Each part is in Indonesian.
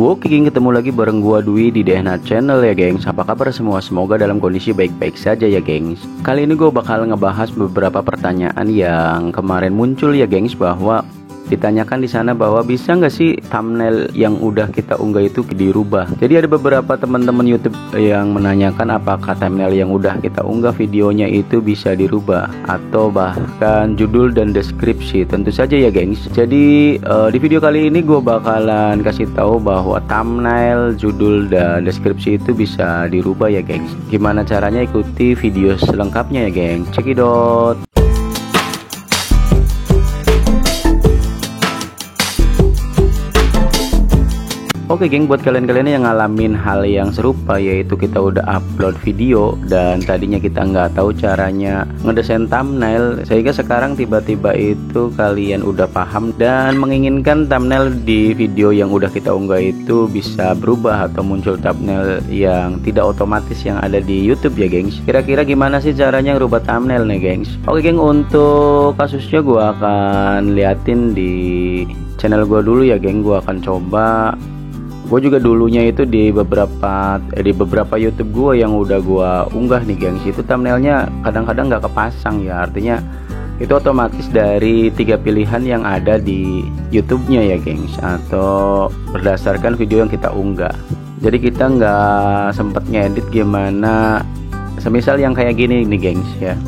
Oke geng, ketemu lagi bareng gua Dwi di DNA Channel ya gengs. Apa kabar semua? Semoga dalam kondisi baik-baik saja ya gengs. Kali ini gua bakal ngebahas beberapa pertanyaan yang kemarin muncul ya gengs, bahwa ditanyakan di sana bahwa bisa nggak sih thumbnail yang udah kita unggah itu dirubah. Jadi ada beberapa teman-teman YouTube yang menanyakan apakah thumbnail yang udah kita unggah videonya itu bisa dirubah atau bahkan judul dan deskripsi. Tentu saja ya gengs. Jadi di video kali ini gue bakalan kasih tahu bahwa thumbnail, judul dan deskripsi itu bisa dirubah ya gengs. Gimana caranya? Ikuti video selengkapnya ya gengs. Cekidot. Oke geng, buat kalian-kalian yang ngalamin hal yang serupa, yaitu kita udah upload video dan tadinya kita nggak tahu caranya ngedesain thumbnail, sehingga sekarang tiba-tiba itu kalian udah paham dan menginginkan thumbnail di video yang udah kita unggah itu bisa berubah atau muncul thumbnail yang tidak otomatis yang ada di YouTube ya gengs. Kira-kira gimana sih caranya ngerubah thumbnail nih gengs? Oke geng, untuk kasusnya gua akan liatin di channel gua dulu ya geng. Gua akan coba. Gue juga dulunya itu di beberapa YouTube gue yang udah gue unggah nih gengs, itu thumbnailnya kadang-kadang nggak kepasang ya, artinya itu otomatis dari 3 pilihan yang ada di YouTube-nya ya gengs, atau berdasarkan video yang kita unggah. Jadi kita nggak sempet ngedit gimana, semisal yang kayak gini nih gengs ya.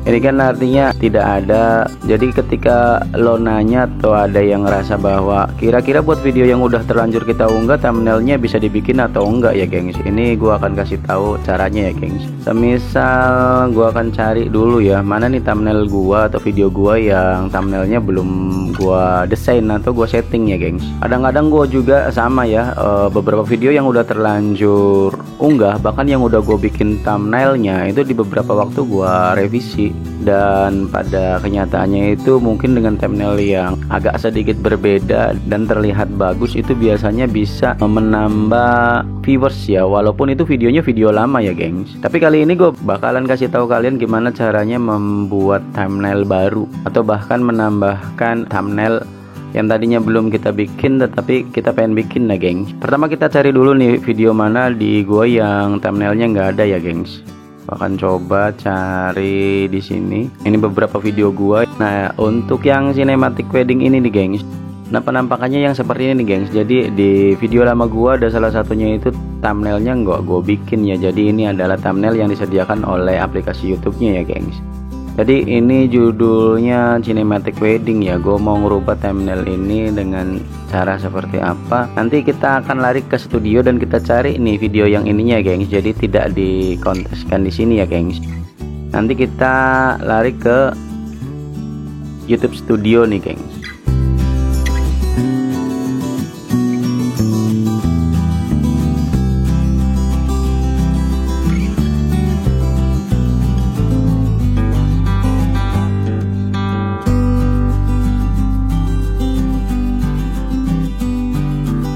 Ini kan artinya tidak ada. Jadi ketika lo nanya atau ada yang ngerasa bahwa kira-kira buat video yang udah terlanjur kita unggah thumbnailnya bisa dibikin atau enggak ya gengs, ini gua akan kasih tahu caranya ya gengs. Semisal gua akan cari dulu ya, mana nih thumbnail gua atau video gua yang thumbnailnya belum gua desain atau gua setting ya gengs. Kadang-kadang gua juga sama ya, beberapa video yang udah terlanjur unggah, bahkan yang udah gua bikin thumbnailnya itu di beberapa waktu gua revisi, dan pada kenyataannya itu mungkin dengan thumbnail yang agak sedikit berbeda dan terlihat bagus, itu biasanya bisa menambah viewers ya, walaupun itu videonya video lama ya gengs. Tapi kali ini gue bakalan kasih tahu kalian gimana caranya membuat thumbnail baru atau bahkan menambahkan thumbnail yang tadinya belum kita bikin tetapi kita pengen bikin ya gengs. Pertama kita cari dulu nih video mana di gua yang thumbnailnya nggak ada ya gengs. Akan coba cari di sini. Ini beberapa video gua. Nah, untuk yang cinematic wedding ini nih gengs, nah penampakannya yang seperti ini nih gengs. Jadi di video lama gua ada salah satunya itu thumbnailnya nggak gua bikin ya. Jadi ini adalah thumbnail yang disediakan oleh aplikasi YouTube-nya ya gengs. Jadi ini judulnya cinematic wedding ya. Gue mau ngerubah thumbnail ini dengan cara seperti apa, nanti kita akan lari ke studio dan kita cari nih video yang ininya gengs. Jadi tidak dikonteskan di sini ya gengs. Nanti kita lari ke YouTube Studio nih gengs.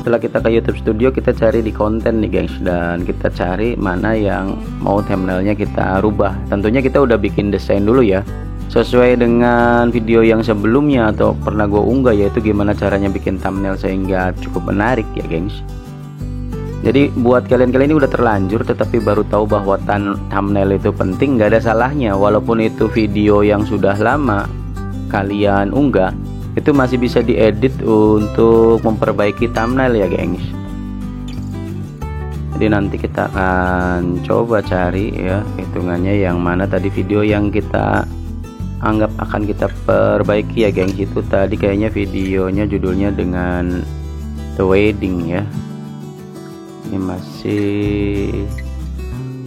Setelah kita ke YouTube Studio, kita cari di konten nih gengs, dan kita cari mana yang mau thumbnailnya kita rubah. Tentunya kita udah bikin desain dulu ya, sesuai dengan video yang sebelumnya atau pernah gue unggah, yaitu gimana caranya bikin thumbnail sehingga cukup menarik ya gengs. Jadi buat kalian-kalian ini udah terlanjur tetapi baru tahu bahwa thumbnail itu penting, nggak ada salahnya walaupun itu video yang sudah lama kalian unggah, itu masih bisa diedit untuk memperbaiki thumbnail ya gengs. Jadi nanti kita akan coba cari ya hitungannya yang mana tadi video yang kita anggap akan kita perbaiki ya gengs. Itu tadi kayaknya videonya judulnya dengan The Wedding ya. Ini masih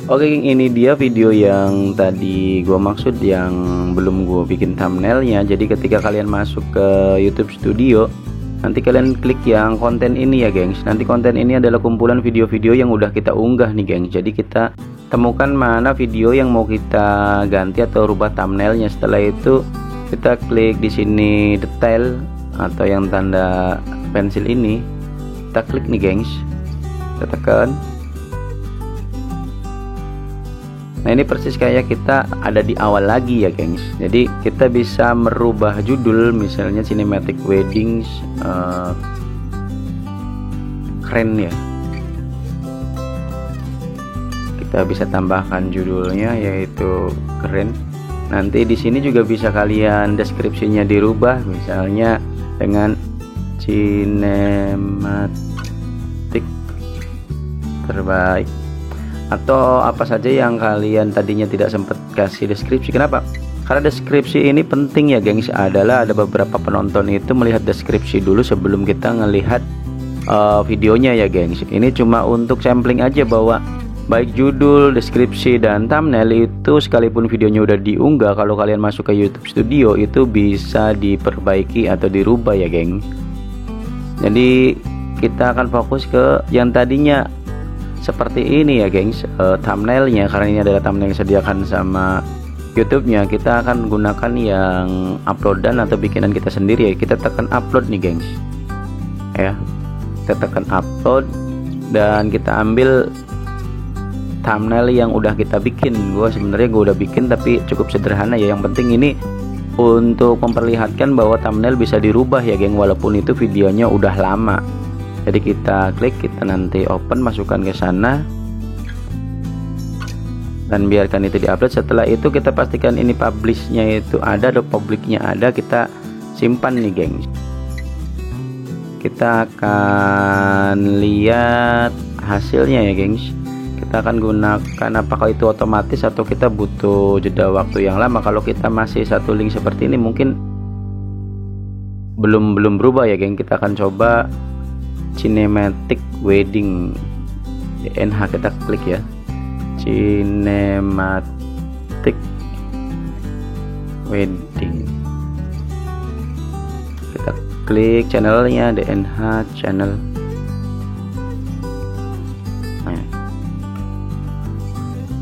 oke, ini dia video yang tadi gua maksud yang belum gua bikin thumbnailnya. Jadi ketika kalian masuk ke YouTube Studio, nanti kalian klik yang konten ini ya gengs. Nanti konten ini adalah kumpulan video-video yang udah kita unggah nih gengs. Jadi kita temukan mana video yang mau kita ganti atau rubah thumbnailnya. Setelah itu kita klik di sini detail atau yang tanda pensil ini, kita klik nih gengs, kita tekan. Nah ini persis kayak kita ada di awal lagi ya gengs. Jadi kita bisa merubah judul, misalnya cinematic weddings keren ya. Kita bisa tambahkan judulnya yaitu keren. Nanti di sini juga bisa kalian deskripsinya dirubah, misalnya dengan sinematik terbaik atau apa saja yang kalian tadinya tidak sempat kasih deskripsi. Kenapa? Karena deskripsi ini penting ya gengs, adalah ada beberapa penonton itu melihat deskripsi dulu sebelum kita ngelihat videonya ya gengs. Ini cuma untuk sampling aja bahwa baik judul, deskripsi, dan thumbnail itu sekalipun videonya udah diunggah, kalau kalian masuk ke YouTube Studio itu bisa diperbaiki atau dirubah ya geng. Jadi kita akan fokus ke yang tadinya seperti ini ya gengs, thumbnailnya, karena ini adalah thumbnail yang disediakan sama YouTube-nya. Kita akan gunakan yang uploadan atau bikinan kita sendiri ya. Kita tekan upload nih gengs ya, kita tekan upload dan kita ambil thumbnail yang udah kita bikin. Sebenarnya gue udah bikin tapi cukup sederhana ya. Yang penting ini untuk memperlihatkan bahwa thumbnail bisa dirubah ya geng, walaupun itu videonya udah lama. Jadi kita klik, kita nanti open, masukkan ke sana dan biarkan itu diupload. Setelah itu kita pastikan ini publishnya itu ada, atau publiknya ada, kita simpan nih geng. Kita akan lihat hasilnya ya gengs. Kita akan gunakan apakah itu otomatis atau kita butuh jeda waktu yang lama. Kalau kita masih satu link seperti ini mungkin belum berubah ya geng. Kita akan coba cinematic wedding DNH, kita klik ya, cinematic wedding, kita klik channelnya DNH channel.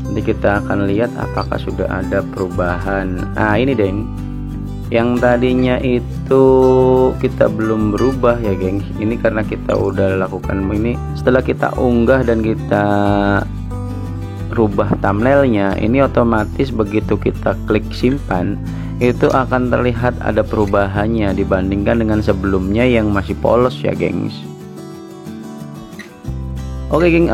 Nanti kita akan lihat apakah sudah ada perubahan. Nah ini deng, yang tadinya itu kita belum berubah ya geng. Ini karena kita udah lakukan ini. Setelah kita unggah dan kita rubah thumbnailnya, ini otomatis begitu kita klik simpan itu akan terlihat ada perubahannya dibandingkan dengan sebelumnya yang masih polos ya gengs. Oke geng,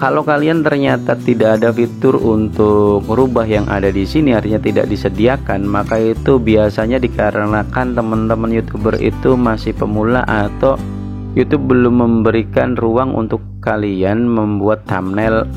kalau kalian ternyata tidak ada fitur untuk merubah yang ada di sini, artinya tidak disediakan, maka itu biasanya dikarenakan teman-teman YouTuber itu masih pemula atau YouTube belum memberikan ruang untuk kalian membuat thumbnail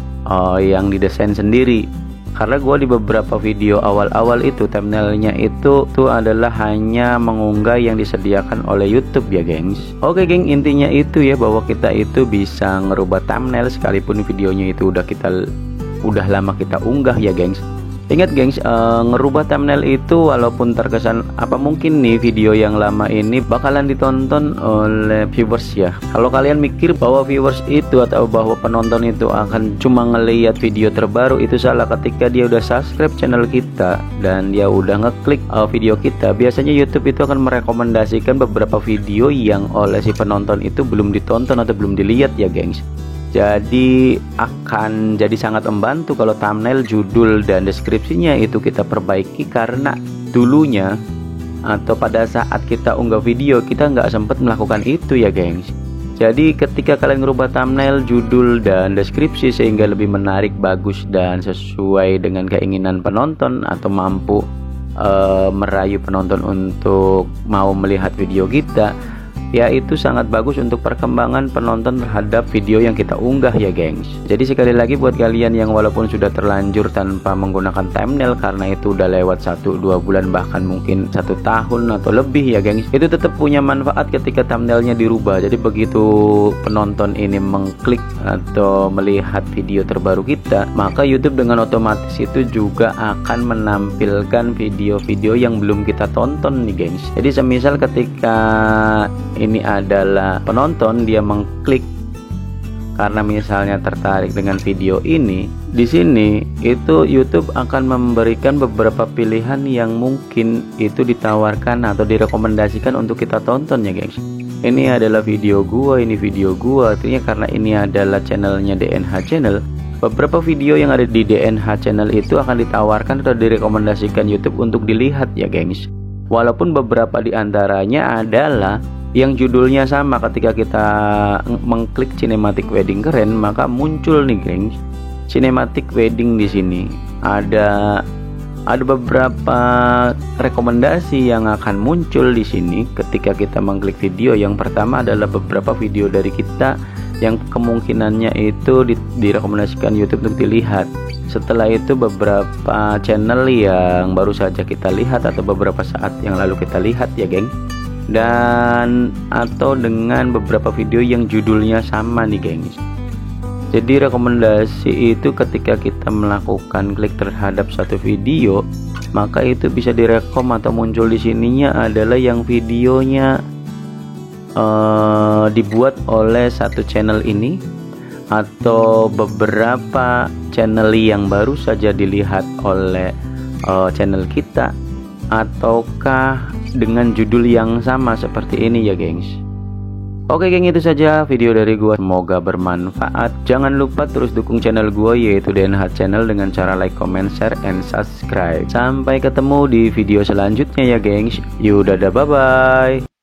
yang didesain sendiri. Karena gue di beberapa video awal-awal itu thumbnailnya itu adalah hanya mengunggah yang disediakan oleh YouTube ya gengs. Oke geng, intinya itu ya, bahwa kita itu bisa ngerubah thumbnail sekalipun videonya itu udah lama kita unggah ya gengs. Ingat gengs, ngerubah thumbnail itu walaupun terkesan apa mungkin nih video yang lama ini bakalan ditonton oleh viewers ya. Kalau kalian mikir bahwa viewers itu atau bahwa penonton itu akan cuma ngelihat video terbaru, itu salah. Ketika dia udah subscribe channel kita dan dia udah ngeklik video kita, biasanya YouTube itu akan merekomendasikan beberapa video yang oleh si penonton itu belum ditonton atau belum dilihat ya gengs. Jadi akan jadi sangat membantu kalau thumbnail, judul, dan deskripsinya itu kita perbaiki, karena dulunya atau pada saat kita unggah video kita nggak sempat melakukan itu ya gengs. Jadi ketika kalian merubah thumbnail, judul, dan deskripsi sehingga lebih menarik, bagus, dan sesuai dengan keinginan penonton atau mampu merayu penonton untuk mau melihat video kita, ya itu sangat bagus untuk perkembangan penonton terhadap video yang kita unggah ya gengs. Jadi sekali lagi buat kalian yang walaupun sudah terlanjur tanpa menggunakan thumbnail karena itu udah lewat 1-2 bulan bahkan mungkin 1 tahun atau lebih ya gengs, itu tetap punya manfaat ketika thumbnailnya dirubah. Jadi begitu penonton ini mengklik atau melihat video terbaru kita, maka YouTube dengan otomatis itu juga akan menampilkan video-video yang belum kita tonton nih gengs. Jadi semisal ketika ini adalah penonton, dia mengklik karena misalnya tertarik dengan video ini, di sini itu YouTube akan memberikan beberapa pilihan yang mungkin itu ditawarkan atau direkomendasikan untuk kita tonton ya gengs. Ini adalah video gua, ini video gua, artinya karena ini adalah channelnya DNH channel, beberapa video yang ada di DNH channel itu akan ditawarkan atau direkomendasikan YouTube untuk dilihat ya gengs. Walaupun beberapa di antaranya adalah yang judulnya sama. Ketika kita mengklik cinematic wedding keren, maka muncul nih gengs cinematic wedding di sini. Ada beberapa rekomendasi yang akan muncul di sini ketika kita mengklik video. Yang pertama adalah beberapa video dari kita yang kemungkinannya itu direkomendasikan YouTube untuk dilihat. Setelah itu beberapa channel yang baru saja kita lihat atau beberapa saat yang lalu kita lihat ya geng. Dan atau dengan beberapa video yang judulnya sama nih gengs. Jadi rekomendasi itu ketika kita melakukan klik terhadap satu video, maka itu bisa direkom atau muncul di sininya adalah yang videonya dibuat oleh satu channel ini atau beberapa channel yang baru saja dilihat oleh channel kita, ataukah dengan judul yang sama seperti ini ya gengs. Oke geng, itu saja video dari gua, semoga bermanfaat. Jangan lupa terus dukung channel gua yaitu DNH Channel dengan cara like, comment, share, and subscribe. Sampai ketemu di video selanjutnya ya gengs. Yuk dadah, bye bye.